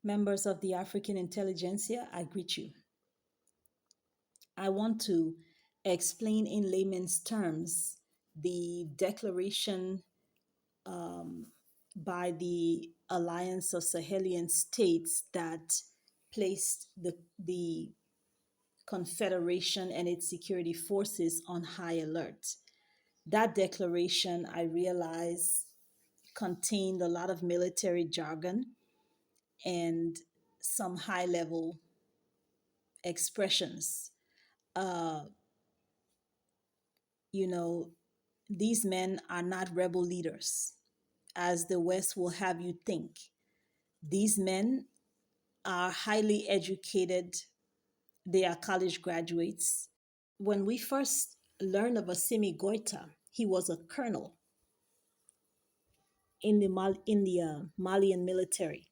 Members of the African Intelligentsia, I greet you. I want to explain in layman's terms the declaration by the Alliance of Sahelian States that placed the Confederation and its security forces on high alert. That declaration, I realize, contained a lot of military jargon and some high level expressions. Uh, you know, these men are not rebel leaders, as the West will have you think. These men are highly educated, they are college graduates. When we first learned of Assimi Goita, he was a colonel in the Malian military.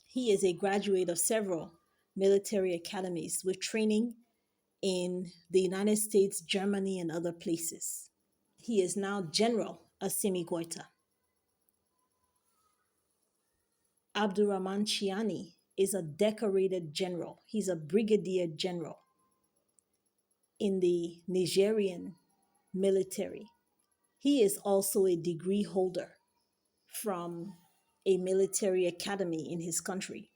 He is a graduate of several military academies with training in the United States, Germany, and other places. He is now General Assimi Goita. Abdurrahman Chiani is a decorated general. He's a brigadier general in the Nigerian military. He is also a degree holder from a military academy in his country,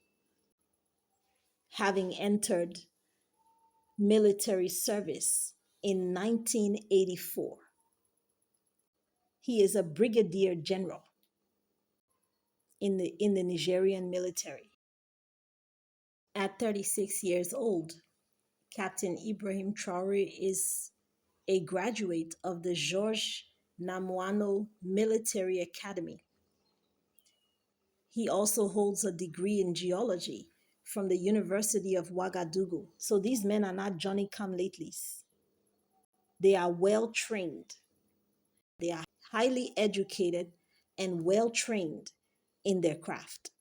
having entered military service in 1984. He is a brigadier general in the Nigerian military. At 36 years old, Captain Ibrahim Traore is a graduate of the Georges Namuano Military Academy. He also holds a degree in geology from the University of Ouagadougou. So these men are not Johnny come latelys. They are well trained. They are highly educated and well trained in their craft.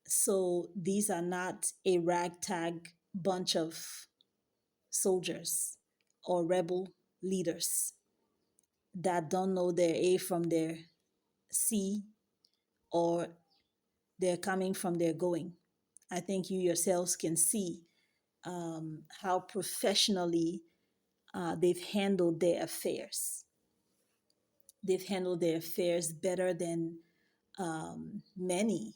So these are not a ragtag bunch of soldiers or rebel leaders that don't know their A from their C, or they're coming from their going. I think you yourselves can see how professionally they've handled their affairs. They've handled their affairs better than many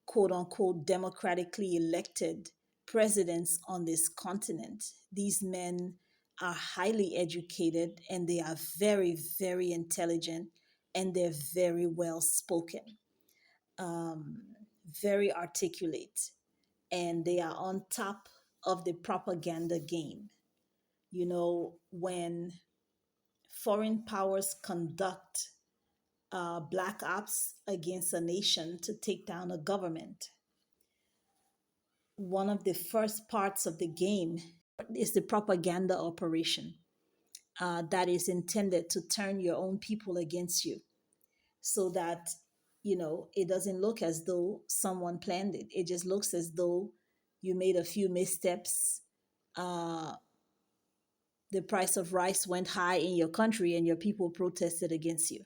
quote unquote democratically elected presidents on this continent. These men are highly educated and they are very, very intelligent and they're very well spoken, um, very articulate, and they are on top of the propaganda game. You know, when foreign powers conduct black ops against a nation to take down a government, one of the first parts of the game is the propaganda operation that is intended to turn your own people against you so that, you know, it doesn't look as though someone planned it. It just looks as though you made a few missteps. Uh, the price of rice went high in your country and your people protested against you.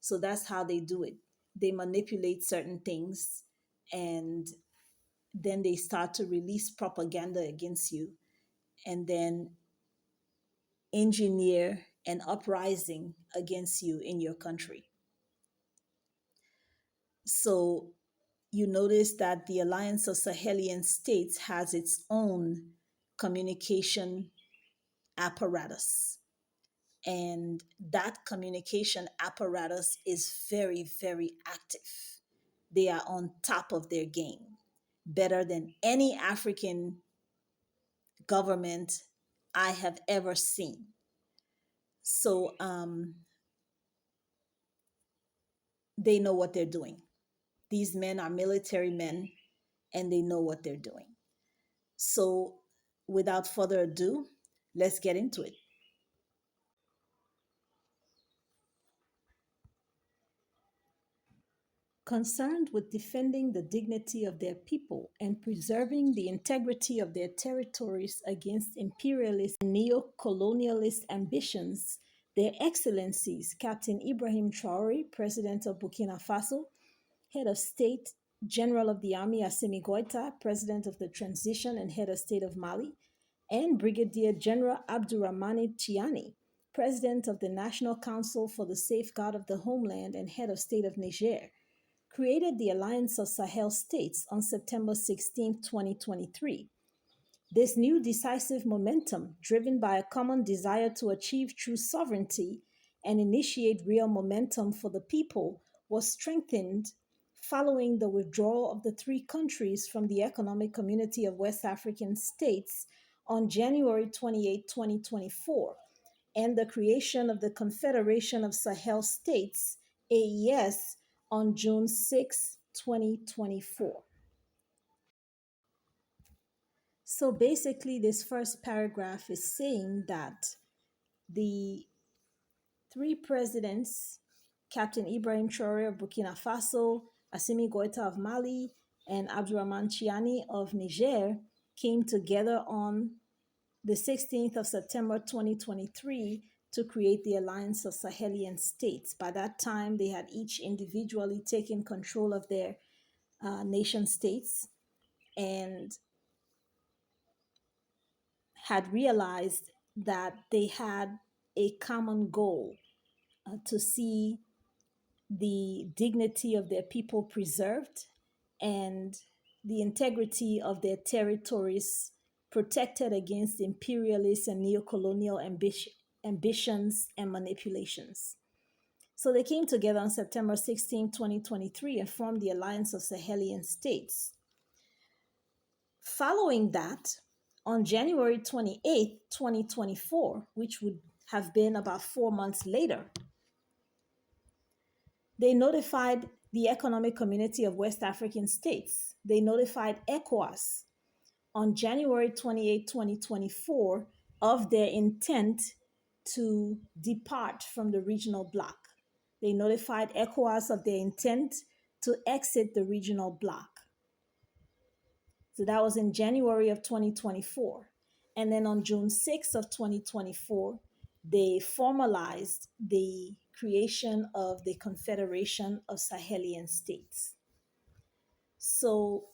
So that's how they do it. They manipulate certain things and then they start to release propaganda against you and then engineer an uprising against you in your country. So you notice that the Alliance of Sahelian States has its own communication apparatus. And that communication apparatus is very, very active. They are on top of their game, better than any African government I have ever seen. So they know what they're doing. These men are military men and they know what they're doing. So without further ado, let's get into it. Concerned with defending the dignity of their people and preserving the integrity of their territories against imperialist and neo-colonialist ambitions, Their Excellencies Captain Ibrahim Traore, President of Burkina Faso, Head of State General of the Army Assimi Goita, President of the Transition and Head of State of Mali, and Brigadier General Abdurrahmani Chiani, President of the National Council for the Safeguard of the Homeland and Head of State of Niger, created the Alliance of Sahel States on September 16, 2023. This new decisive momentum, driven by a common desire to achieve true sovereignty and initiate real momentum for the people, was strengthened following the withdrawal of the three countries from the Economic Community of West African States on January 28, 2024, and the creation of the Confederation of Sahel States, AES, on June 6, 2024. So basically, this first paragraph is saying that the three presidents, Captain Ibrahim Traore of Burkina Faso, Assimi Goita of Mali, and Abdurrahman Chiani of Niger, came together on the 16th of September 2023 to create the Alliance of Sahelian States. By that time, they had each individually taken control of their nation states and had realized that they had a common goal to see the dignity of their people preserved and the integrity of their territories protected against imperialist and neocolonial ambitions and manipulations. So they came together on September 16, 2023, and formed the Alliance of Sahelian States. Following that, on January 28, 2024, which would have been about 4 months later, they notified the Economic Community of West African States. They notified ECOWAS on January 28, 2024, of their intent to depart from the regional bloc. They notified ECOWAS of their intent to exit the regional bloc. So that was in January of 2024. And then on June 6th of 2024, they formalized the creation of the Confederation of Sahelian States. So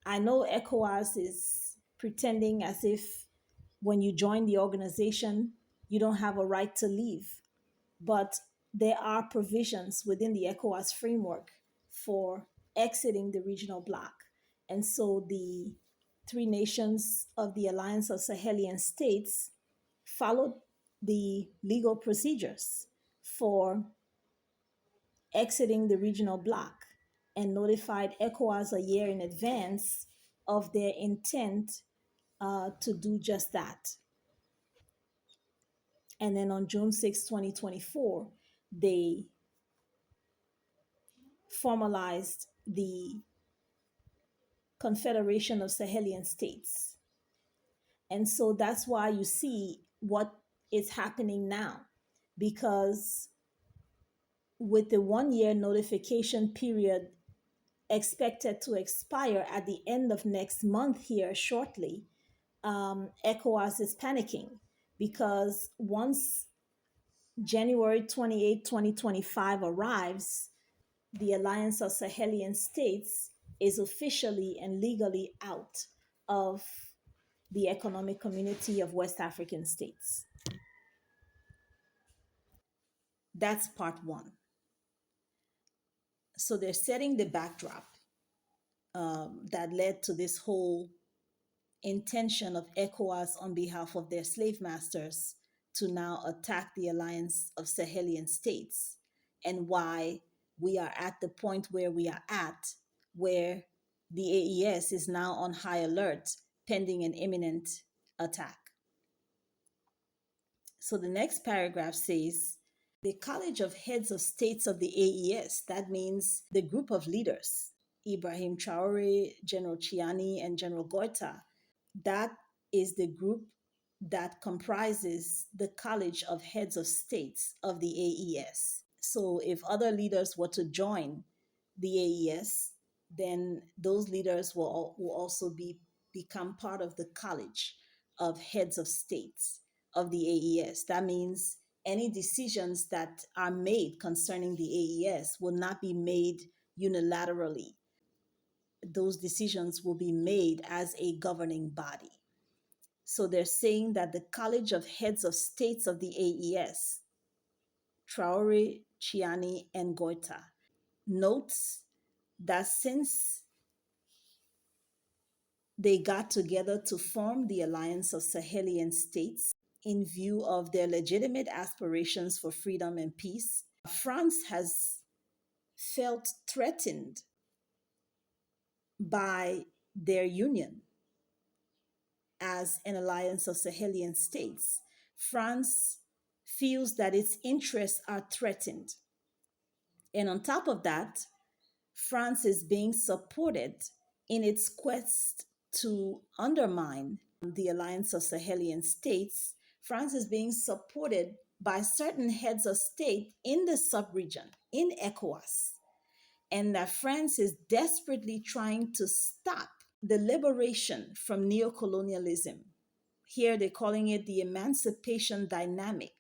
I know ECOWAS is pretending as if when you join the organization, you don't have a right to leave. But there are provisions within the ECOWAS framework for exiting the regional bloc. And so the three nations of the Alliance of Sahelian States followed the legal procedures for exiting the regional bloc and notified ECOWAS a year in advance of their intent to do just that. And then on June 6, 2024, they formalized the Confederation of Sahelian States. And so that's why you see what is happening now, because with the 1 year notification period expected to expire at the end of next month here shortly, ECOWAS is panicking because once January 28, 2025 arrives, the Alliance of Sahelian States is officially and legally out of the Economic Community of West African States. That's part one. So they're setting the backdrop that led to this whole intention of ECOWAS on behalf of their slave masters to now attack the Alliance of Sahelian States, and why we are at the point where we are at, where the AES is now on high alert pending an imminent attack. So the next paragraph says, the College of Heads of States of the AES, that means the group of leaders, Ibrahim Traore, General Chiani, and General Goita, that is the group that comprises the College of Heads of States of the AES. So if other leaders were to join the AES, then those leaders will also become part of the College of Heads of States of the AES. That means any decisions that are made concerning the AES will not be made unilaterally. those decisions will be made as a governing body. So they're saying that the College of Heads of States of the AES, Traore, Chiani, and Goita, notes that since they got together to form the Alliance of Sahelian States in view of their legitimate aspirations for freedom and peace, France has felt threatened by their union as an alliance of Sahelian states. France feels that its interests are threatened. And on top of that, France is being supported in its quest to undermine the Alliance of Sahelian States. France is being supported by certain heads of state in the sub-region, in ECOWAS, and that France is desperately trying to stop the liberation from neocolonialism. Here they're calling it the emancipation dynamic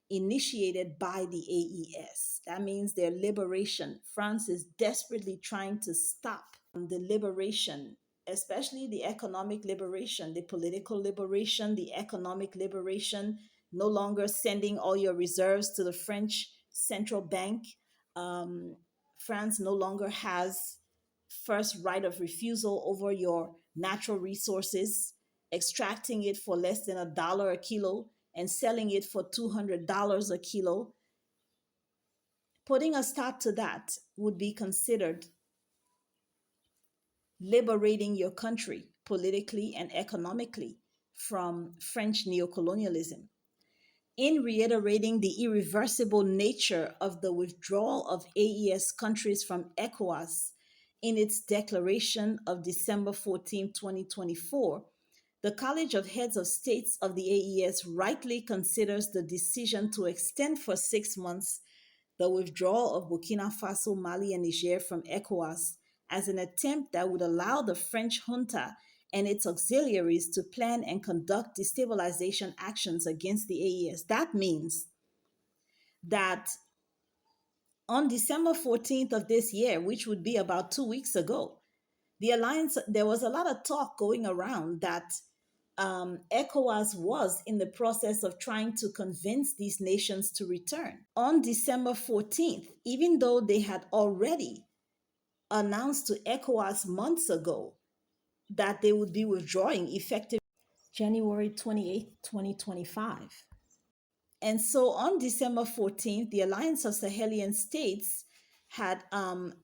initiated by the AES. That means their liberation. France is desperately trying to stop the liberation, especially the economic liberation, the political liberation, the economic liberation, no longer sending all your reserves to the French central bank. Um, France no longer has first right of refusal over your natural resources, extracting it for less than $1 a kilo and selling it for $200 a kilo. Putting a stop to that would be considered liberating your country politically and economically from French neocolonialism. In reiterating the irreversible nature of the withdrawal of AES countries from ECOWAS in its declaration of December 14, 2024, the College of Heads of States of the AES rightly considers the decision to extend for 6 months the withdrawal of Burkina Faso, Mali, and Niger from ECOWAS as an attempt that would allow the French junta and its auxiliaries to plan and conduct destabilization actions against the AES. That means that on December 14th of this year, which would be about 2 weeks ago, the alliance, there was a lot of talk going around that ECOWAS was in the process of trying to convince these nations to return. On December 14th, even though they had already announced to ECOWAS months ago that they would be withdrawing effective January 28th, 2025. And so on December 14th, the Alliance of Sahelian States had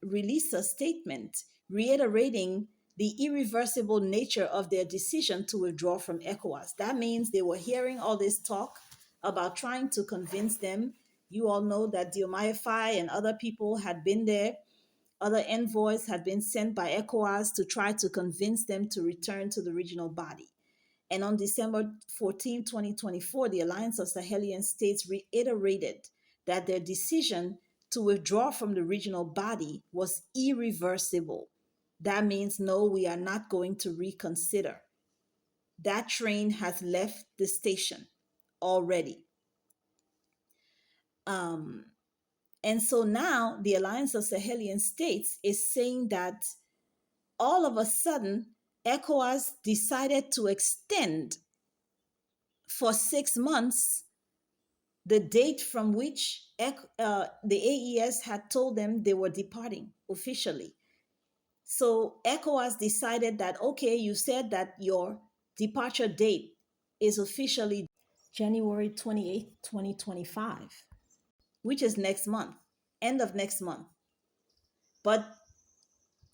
released a statement reiterating the irreversible nature of their decision to withdraw from ECOWAS. That means they were hearing all this talk about trying to convince them. You all know that Diomaye Faye and other people had been there. Other envoys had been sent by ECOWAS to try to convince them to return to the regional body. And on December 14, 2024, the Alliance of Sahelian States reiterated that their decision to withdraw from the regional body was irreversible. That means, no, we are not going to reconsider. That train has left the station already. And so now the Alliance of Sahelian States is saying that all of a sudden, ECOWAS decided to extend for 6 months the date from which the AES had told them they were departing officially. So ECOWAS decided that, okay, you said that your departure date is officially January 28th, 2025, which is next month, end of next month. But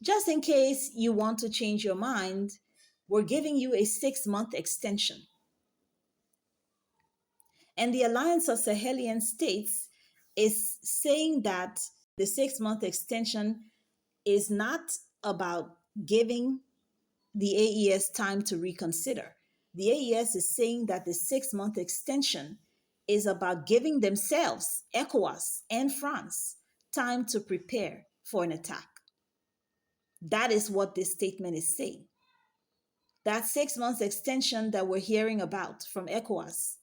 just in case you want to change your mind, we're giving you a 6-month extension. And the Alliance of Sahelian States is saying that the 6-month extension is not about giving the AES time to reconsider. The AES is saying that the 6-month extension is about giving themselves, ECOWAS and France, time to prepare for an attack. That is what this statement is saying. That 6 months extension that we're hearing about from ECOWAS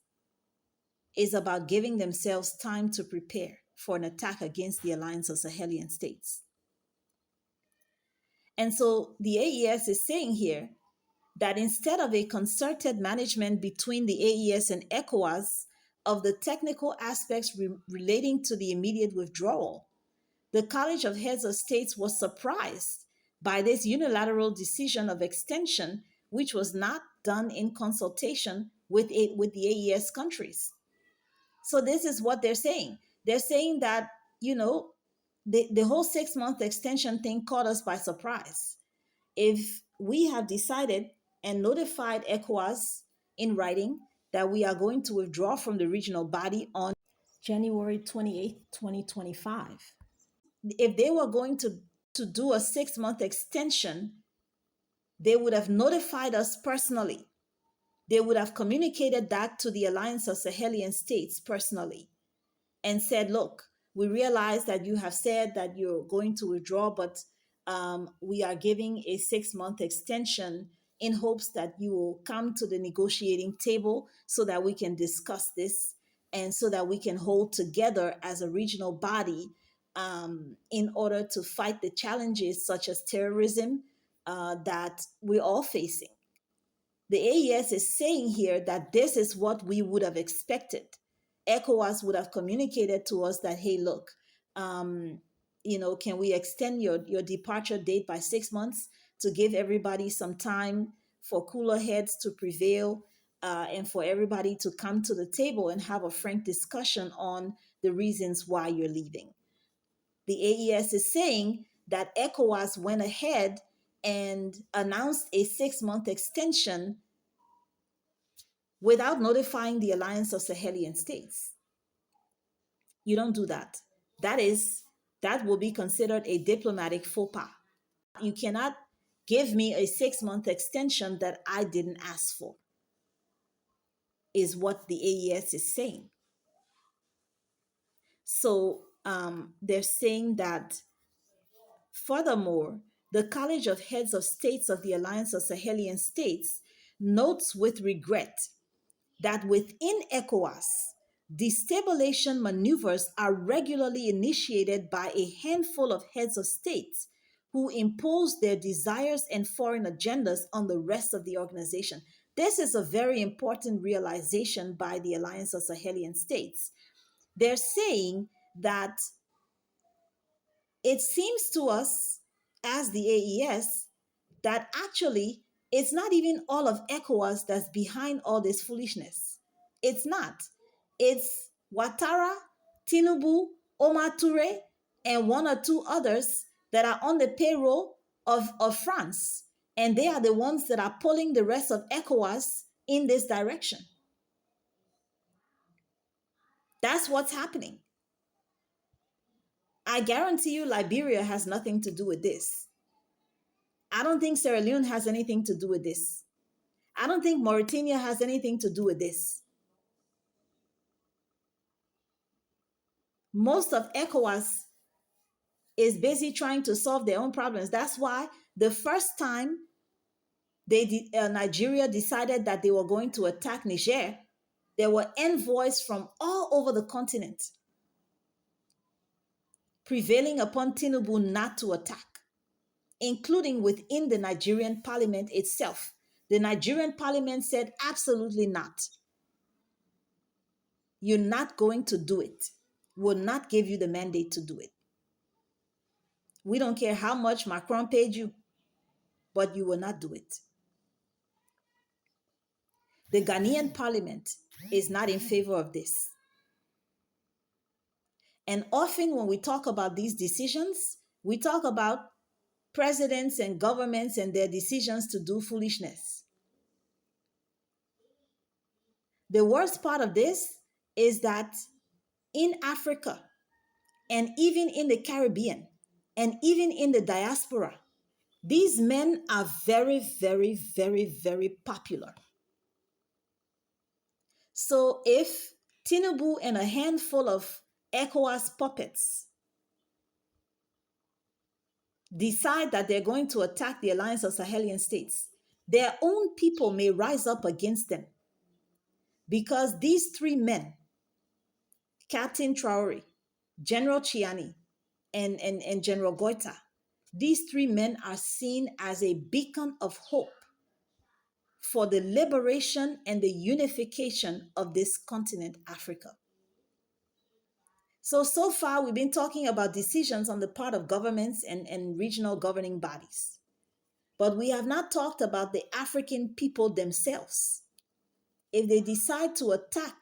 is about giving themselves time to prepare for an attack against the Alliance of Sahelian States. And so the AES is saying here that instead of a concerted management between the AES and ECOWAS of the technical aspects relating to the immediate withdrawal, the College of Heads of States was surprised by this unilateral decision of extension, which was not done in consultation with the AES countries. So this is what they're saying. They're saying that, you know, the whole 6 month extension thing caught us by surprise. If we have decided and notified ECOWAS in writing that we are going to withdraw from the regional body on January 28th, 2025, if they were going to do a 6 month extension, they would have notified us personally. They would have communicated that to the Alliance of Sahelian States personally and said, look, we realize that you have said that you're going to withdraw, but we are giving a 6 month extension in hopes that you will come to the negotiating table so that we can discuss this and so that we can hold together as a regional body in order to fight the challenges such as terrorism that we're all facing. The AES is saying here that this is what we would have expected. ECOWAS would have communicated to us that, hey, look, can we extend your departure date by 6 months to give everybody some time for cooler heads to prevail and for everybody to come to the table and have a frank discussion on the reasons why you're leaving. The AES is saying that ECOWAS went ahead and announced a 6 month extension without notifying the Alliance of Sahelian States. You don't do that. That will be considered a diplomatic faux pas. You cannot give me a 6 month extension that I didn't ask for, is what the AES is saying. So they're saying that, furthermore, the College of Heads of States of the Alliance of Sahelian States notes with regret that within ECOWAS, destabilization maneuvers are regularly initiated by a handful of heads of states who impose their desires and foreign agendas on the rest of the organization. This is a very important realization by the Alliance of Sahelian States. They're saying that it seems to us, as the AES, that actually it's not even all of ECOWAS that's behind all this foolishness. It's not. It's Ouattara, Tinubu, Omar Toure, and one or two others that are on the payroll of France. And they are the ones that are pulling the rest of ECOWAS in this direction. That's what's happening. I guarantee you Liberia has nothing to do with this. I don't think Sierra Leone has anything to do with this. I don't think Mauritania has anything to do with this. Most of ECOWAS is busy trying to solve their own problems. That's why the first time Nigeria decided that they were going to attack Niger, there were envoys from all over the continent prevailing upon Tinubu not to attack, including within the Nigerian parliament itself. The Nigerian parliament said, absolutely not. You're not going to do it. Will not give you the mandate to do it. We don't care how much Macron paid you, but you will not do it. The Ghanaian parliament is not in favor of this. And often when we talk about these decisions, we talk about presidents and governments and their decisions to do foolishness. The worst part of this is that in Africa and even in the Caribbean and even in the diaspora, these men are very, very, very, very popular. So if Tinubu and a handful of ECOWAS puppets decide that they're going to attack the Alliance of Sahelian States, their own people may rise up against them. Because these three men, Captain Traore, General Chiani, and General Goita, These three men are seen as a beacon of hope for the liberation and the unification of this continent, Africa. So far, we've been talking about decisions on the part of governments and regional governing bodies. But we have not talked about the African people themselves. If they decide to attack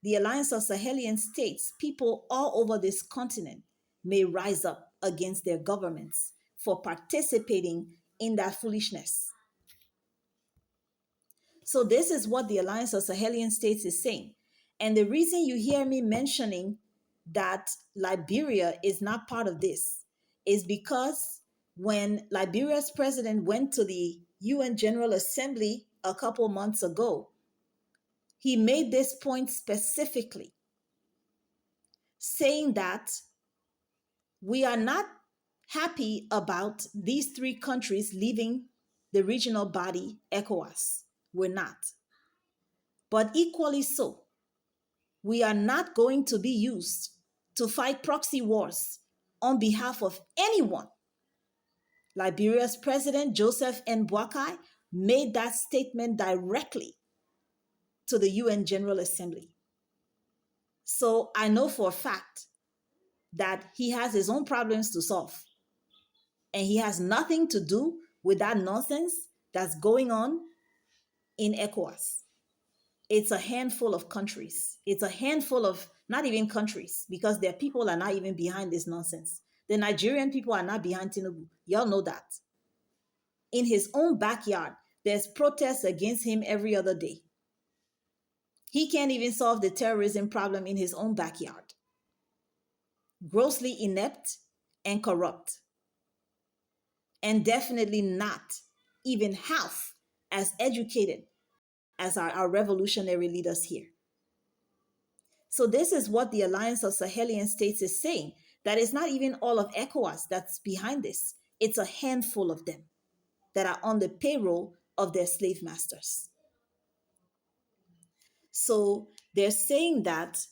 the Alliance of Sahelian States, people all over this continent may rise up against their governments for participating in that foolishness. So this is what the Alliance of Sahelian States is saying. And the reason you hear me mentioning that Liberia is not part of this is because when Liberia's president went to the UN General Assembly a couple months ago, he made this point specifically, saying that we are not happy about these three countries leaving the regional body ECOWAS. We're not. But equally so, we are not going to be used to fight proxy wars on behalf of anyone. Liberia's president, Joseph N. Boakai, made that statement directly to the UN General Assembly. So I know for a fact that he has his own problems to solve. And he has nothing to do with that nonsense that's going on in ECOWAS. It's a handful of countries. It's a handful of not even countries, because their people are not even behind this nonsense. The Nigerian people are not behind Tinubu. Y'all know that. In his own backyard, there's protests against him every other day. He can't even solve the terrorism problem in his own backyard. Grossly inept and corrupt. And definitely not even half as educated as our revolutionary leaders here. So this is what the Alliance of Sahelian States is saying, that it's not even all of ECOWAS that's behind this. It's a handful of them that are on the payroll of their slave masters. So they're saying that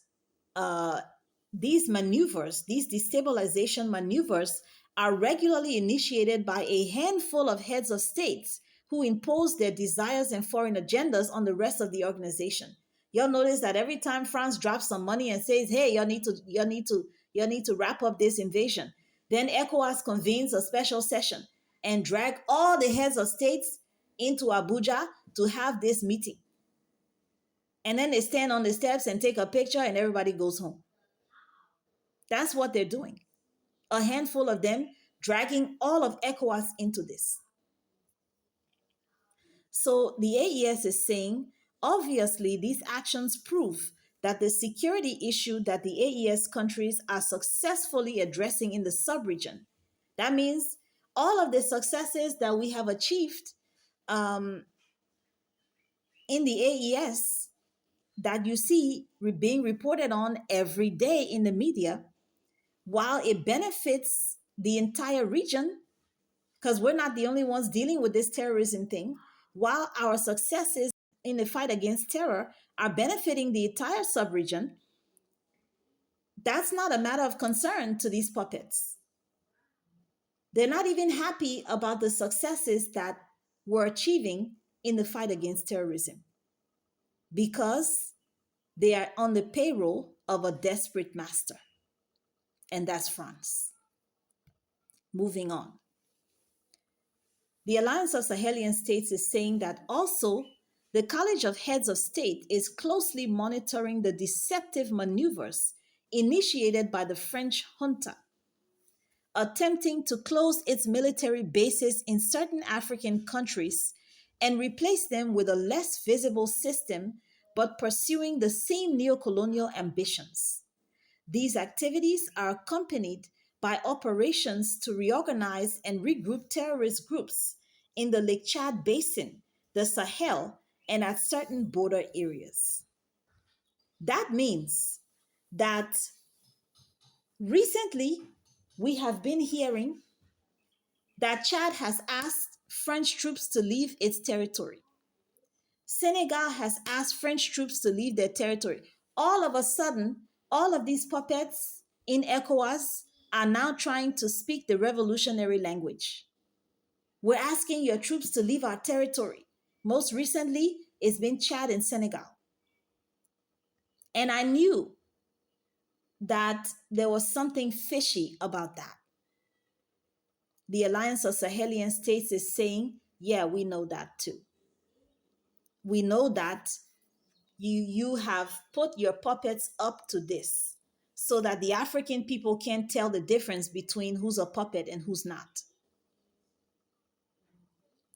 these maneuvers, these destabilization maneuvers, are regularly initiated by a handful of heads of states who impose their desires and foreign agendas on the rest of the organization. You'll notice that every time France drops some money and says, "Hey, you need to wrap up this invasion," then ECOWAS convenes a special session and drag all the heads of states into Abuja to have this meeting. And then they stand on the steps and take a picture and everybody goes home. That's what they're doing. A handful of them dragging all of ECOWAS into this. So the AES is saying, obviously, these actions prove that the security issue that the AES countries are successfully addressing in the sub-region. That means all of the successes that we have achieved in the AES that you see being reported on every day in the media, while it benefits the entire region, because we're not the only ones dealing with this terrorism thing, while our successes in the fight against terror are benefiting the entire sub-region, that's not a matter of concern to these puppets. They're not even happy about the successes that we're achieving in the fight against terrorism, because they are on the payroll of a desperate master, and that's France. Moving on. The Alliance of Sahelian States is saying that also the College of Heads of State is closely monitoring the deceptive maneuvers initiated by the French junta, attempting to close its military bases in certain African countries and replace them with a less visible system, but pursuing the same neocolonial ambitions. These activities are accompanied by operations to reorganize and regroup terrorist groups in the Lake Chad Basin, the Sahel, and at certain border areas. That means that recently we have been hearing that Chad has asked French troops to leave its territory. Senegal has asked French troops to leave their territory. All of a sudden, all of these puppets in ECOWAS are now trying to speak the revolutionary language. We're asking your troops to leave our territory. Most recently, it's been Chad and Senegal. And I knew that there was something fishy about that. The Alliance of Sahelian States is saying, yeah, we know that too. We know that you have put your puppets up to this so that the African people can't tell the difference between who's a puppet and who's not.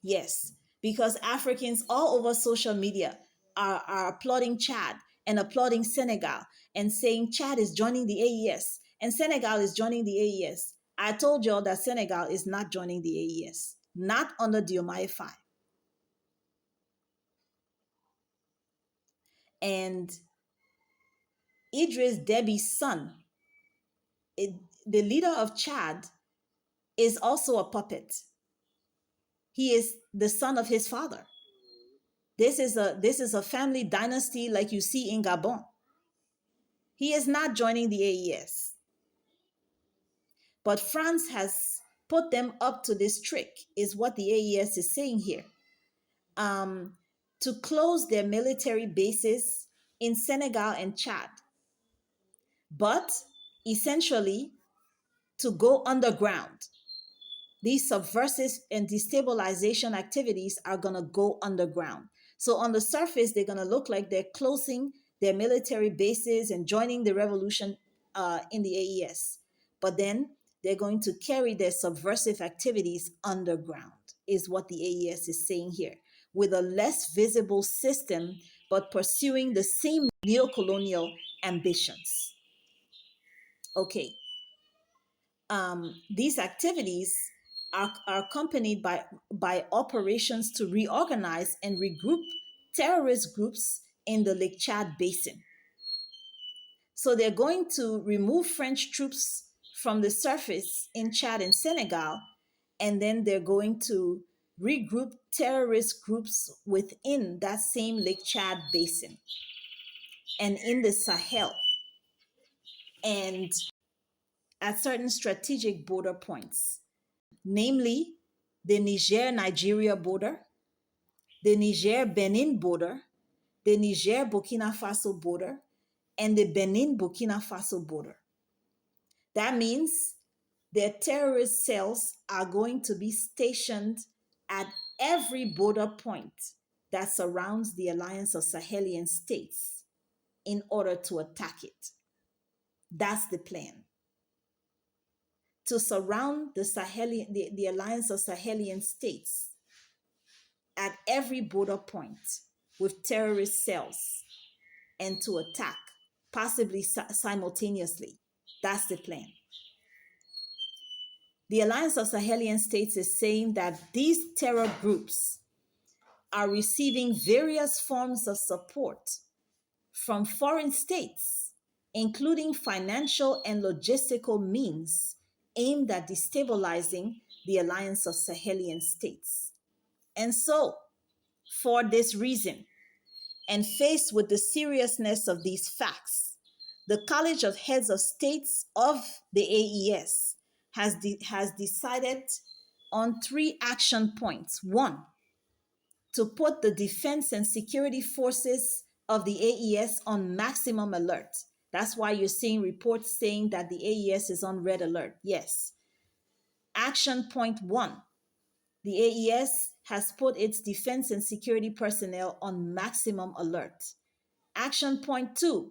Yes, because Africans all over social media are applauding Chad and applauding Senegal and saying Chad is joining the AES and Senegal is joining the AES. I told y'all that Senegal is not joining the AES, not under Diomaye Faye. And Idris Deby's son, the leader of Chad, is also a puppet. He is the son of his father. This is a family dynasty like you see in Gabon. He is not joining the AES. But France has put them up to this trick, is what the AES is saying here, to close their military bases in Senegal and Chad, but essentially to go underground. These subversive and destabilization activities are going to go underground. So on the surface, they're going to look like they're closing their military bases and joining the revolution in the AES. But then they're going to carry their subversive activities underground, is what the AES is saying here, with a less visible system, but pursuing the same neocolonial ambitions. Okay. These activities are accompanied by operations to reorganize and regroup terrorist groups in the Lake Chad Basin. So they're going to remove French troops from the surface in Chad and Senegal, and then they're going to regroup terrorist groups within that same Lake Chad Basin and in the Sahel and at certain strategic border points, namely the Niger-Nigeria border, the Niger-Benin border, the Niger-Burkina Faso border, and the Benin-Burkina Faso border. That means their terrorist cells are going to be stationed at every border point that surrounds the Alliance of Sahelian States in order to attack it. That's the plan. To surround the Alliance of Sahelian States at every border point with terrorist cells and to attack, possibly simultaneously. That's the plan. The Alliance of Sahelian States is saying that these terror groups are receiving various forms of support from foreign states, including financial and logistical means aimed at destabilizing the Alliance of Sahelian States. And so, for this reason, and faced with the seriousness of these facts, the College of Heads of States of the AES has decided on 3 action points. 1, to put the defense and security forces of the AES on maximum alert. That's why you're seeing reports saying that the AES is on red alert. Yes. Action point 1, the AES has put its defense and security personnel on maximum alert. Action point 2,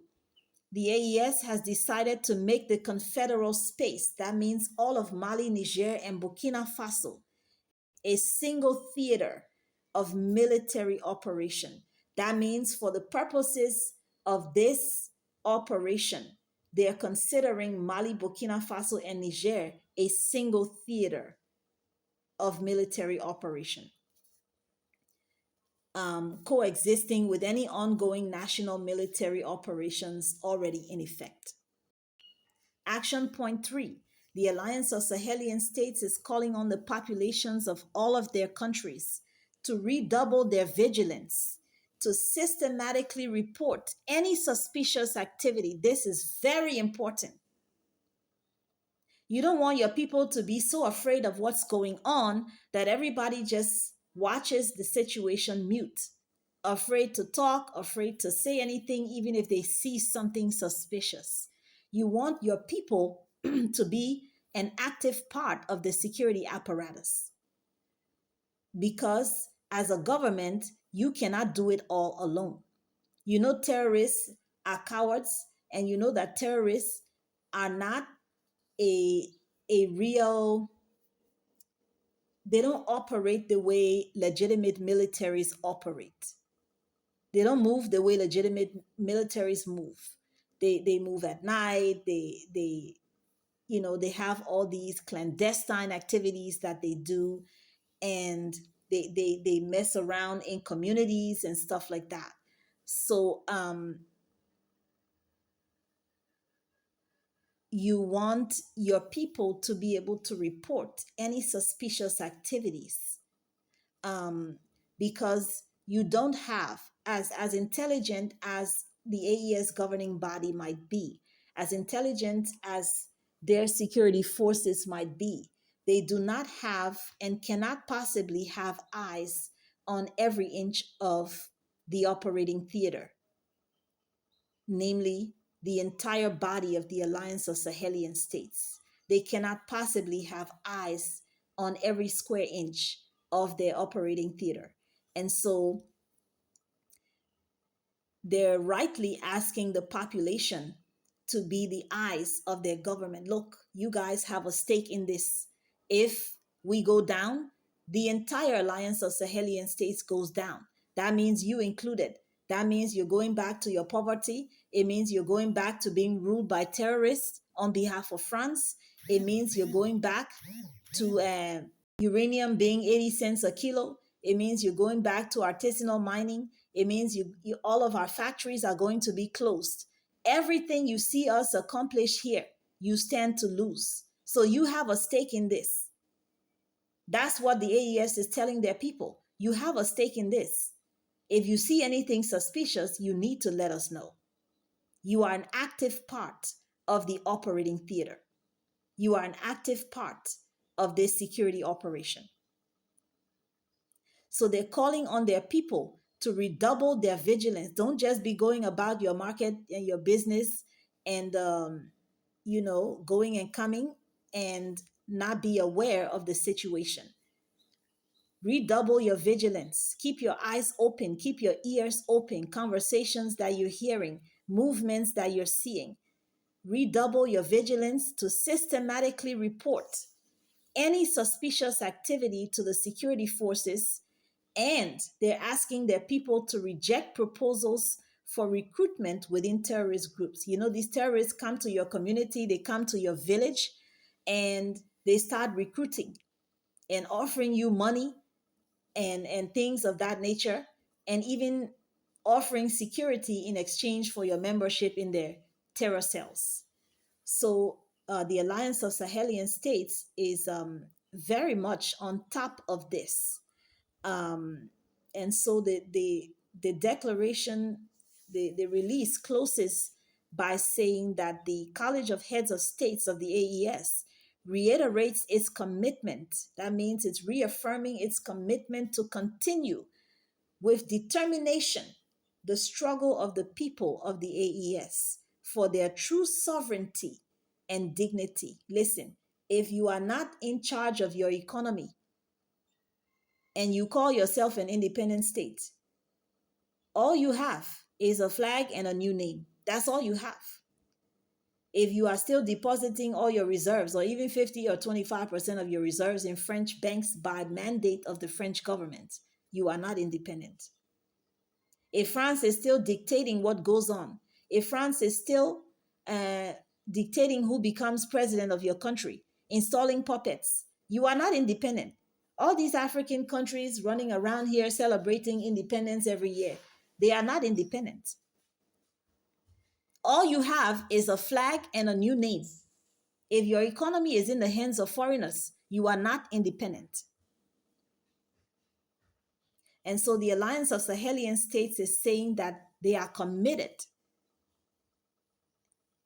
the AES has decided to make the confederal space, that means all of Mali, Niger, and Burkina Faso, a single theater of military operation. That means for the purposes of this operation, they are considering Mali, Burkina Faso, and Niger a single theater of military operation, coexisting with any ongoing national military operations already in effect. Action point 3, the Alliance of Sahelian States is calling on the populations of all of their countries to redouble their vigilance, to systematically report any suspicious activity. This is very important. You don't want your people to be so afraid of what's going on that everybody just watches the situation mute, afraid to talk, afraid to say anything, even if they see something suspicious. You want your people to be an active part of the security apparatus because as a government, you cannot do it all alone. You know, terrorists are cowards, and you know that terrorists are not a real, they don't operate the way legitimate militaries operate. They don't move the way legitimate militaries move. They move at night. They they have all these clandestine activities that they do, and they mess around in communities and stuff like that. So you want your people to be able to report any suspicious activities, um, because you don't have, as intelligent as the AES governing body might be, as intelligent as their security forces might be, they do not have and cannot possibly have eyes on every inch of the operating theater, namely the entire body of the Alliance of Sahelian States. They cannot possibly have eyes on every square inch of their operating theater. And so they're rightly asking the population to be the eyes of their government. Look, you guys have a stake in this. If we go down, the entire Alliance of Sahelian States goes down. That means you included. That means you're going back to your poverty. It means you're going back to being ruled by terrorists on behalf of France. It means you're going back to uranium being 80 cents a kilo. It means you're going back to artisanal mining. It means all of our factories are going to be closed. Everything you see us accomplish here, you stand to lose. So you have a stake in this. That's what the AES is telling their people. You have a stake in this. If you see anything suspicious, you need to let us know. You are an active part of the operating theater. You are an active part of this security operation. So they're calling on their people to redouble their vigilance. Don't just be going about your market and your business and, going and coming and not be aware of the situation. Redouble your vigilance. Keep your eyes open. Keep your ears open. Conversations that you're hearing, movements that you're seeing. Redouble your vigilance to systematically report any suspicious activity to the security forces, and they're asking their people to reject proposals for recruitment within terrorist groups. You know, these terrorists come to your community, they come to your village, and they start recruiting and offering you money and things of that nature, and even offering security in exchange for your membership in their terror cells. So the Alliance of Sahelian States is very much on top of this. Um, and so the declaration, the release closes by saying that the College of Heads of States of the AES reiterates its commitment. That means it's reaffirming its commitment to continue with determination the struggle of the people of the AES for their true sovereignty and dignity. Listen, if you are not in charge of your economy and you call yourself an independent state, all you have is a flag and a new name. That's all you have. If you are still depositing all your reserves, or even 50 or 25% of your reserves in French banks by mandate of the French government, you are not independent. If France is still dictating what goes on, if France is still dictating who becomes president of your country, installing puppets, you are not independent. All these African countries running around here celebrating independence every year, they are not independent. All you have is a flag and a new name. If your economy is in the hands of foreigners, you are not independent. And so the Alliance of Sahelian States is saying that they are committed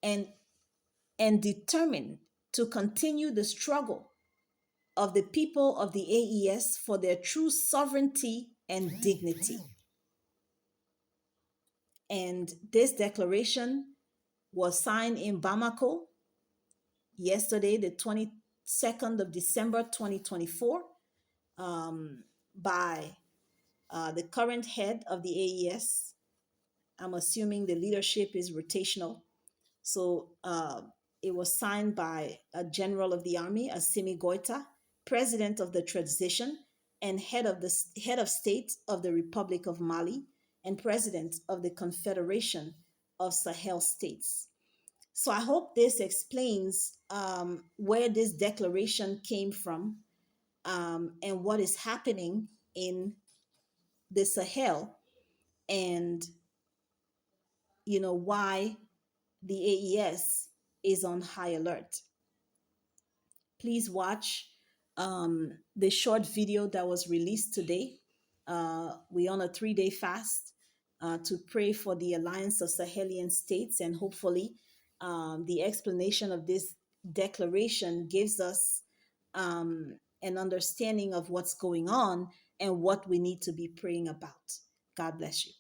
and determined to continue the struggle of the people of the AES for their true sovereignty and dignity. And this declaration was signed in Bamako yesterday, the 22nd of December 2024, by the current head of the AES. I'm assuming the leadership is rotational. So it was signed by a general of the army, Assimi Goita, president of the transition, and head of state of the Republic of Mali, and president of the Confederation of Sahel States. So I hope this explains where this declaration came from, and what is happening in the Sahel, and why the AES is on high alert. Please watch the short video that was released today. We on a 3-day fast to pray for the Alliance of Sahelian States, and hopefully the explanation of this declaration gives us an understanding of what's going on and what we need to be praying about. God bless you.